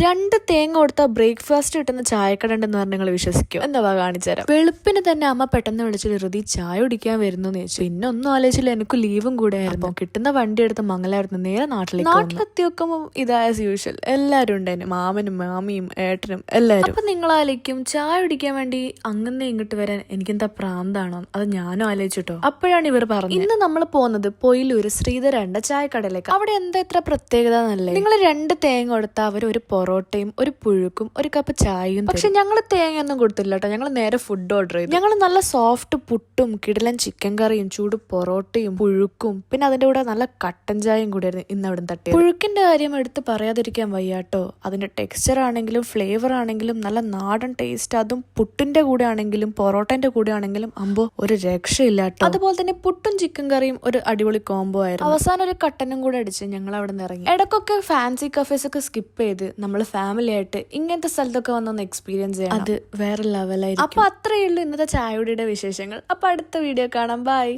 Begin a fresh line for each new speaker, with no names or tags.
2 തേങ്ങ കൊടുത്താൽ ബ്രേക്ക്ഫാസ്റ്റ് കിട്ടുന്ന ചായക്കട ഉണ്ടെന്ന് പറഞ്ഞാൽ നിങ്ങൾ വിശ്വസിക്കും? എന്താ കാണിച്ചു തരാം. വെളുപ്പിന് തന്നെ അമ്മ പെട്ടെന്ന് വിളിച്ചിട്ട് ഋതി ചായ കുടിക്കാൻ വരുന്നു എന്ന് ചോദിച്ചു. പിന്നെ ഒന്നും ആലോചിച്ചില്ല, എനിക്ക് ലീവും കൂടെ ആയിരുന്നു. കിട്ടുന്ന വണ്ടി എടുത്ത് മംഗലായിരുന്നു നേരെ നാട്ടിലെത്തി വെക്കുമ്പോൾ ഇതാസ് യൂഷ്വൽ എല്ലാവരും ഉണ്ടായിരുന്നു, മാമനും മാമിയും ഏട്ടനും എല്ലാവരും. അപ്പൊ നിങ്ങൾ ആലോചിക്കും ചായ കുടിക്കാൻ വേണ്ടി അങ്ങനെ ഇങ്ങോട്ട് വരാൻ എനിക്കെന്താ പ്രാന്താണോ? അത് ഞാനും ആലോചിച്ചിട്ടോ. അപ്പോഴാണ് ഇവർ പറഞ്ഞത് ഇന്ന് നമ്മൾ പോകുന്നത് പൊയിലൂര് ശ്രീധരന്റെ ചായക്കടയിലേക്ക്. അവിടെ എന്താ ഇത്ര പ്രത്യേകത എന്നല്ലേ? നിങ്ങൾ 2 തേങ്ങ കൊടുത്താൽ അവർ ഒരു പൊറോട്ടയും ഒരു പുഴുക്കും ഒരു കപ്പ് ചായയും. പക്ഷെ ഞങ്ങൾ തേങ്ങയൊന്നും കൊടുത്തില്ല കേട്ടോ. ഞങ്ങൾ നേരെ ഫുഡ് ഓർഡർ ചെയ്തു. ഞങ്ങൾ നല്ല സോഫ്റ്റ് പുട്ടും കിടിലൻ ചിക്കൻ കറിയും ചൂട് പൊറോട്ടയും പുഴുക്കും പിന്നെ അതിന്റെ കൂടെ നല്ല കട്ടൻ ചായയും കൂടിയായിരുന്നു ഇന്ന് അവിടെ തട്ടിയത്. പുഴുക്കിന്റെ കാര്യം എടുത്ത് പറയാതിരിക്കാൻ വയ്യാട്ടോ. അതിന്റെ ടെക്സ്ചർ ആണെങ്കിലും ഫ്ലേവർ ആണെങ്കിലും നല്ല നാടൻ ടേസ്റ്റ്. അതും പുട്ടിന്റെ കൂടെ ആണെങ്കിലും പൊറോട്ടന്റെ കൂടെ ആണെങ്കിലും അമ്പോ ഒരു രക്ഷയില്ലാട്ടോ. അതുപോലെ തന്നെ പുട്ടും ചിക്കൻ കറിയും ഒരു അടിപൊളി കോംബോ ആയിരുന്നു. അവസാനം ഒരു കട്ടനും കൂടെ അടിച്ച് ഞങ്ങൾ അവിടെ നിന്ന് ഇറങ്ങി. ഇടയ്ക്കൊക്കെ ഫാൻസി കഫേസ് ഒക്കെ സ്കിപ്പ് ചെയ്ത് നമ്മൾ ഫാമിലി ആയിട്ട് ഇങ്ങനത്തെ സ്ഥലത്തൊക്കെ വന്നൊന്ന് എക്സ്പീരിയൻസ് ചെയ്യണം. അത് വേറെ ലെവലായിരിക്കും. അപ്പൊ അത്രയേ ഉള്ളൂ ഇന്നത്തെ ചായയുടെ വിശേഷങ്ങൾ. അപ്പൊ അടുത്ത വീഡിയോ കാണാം. ബൈ.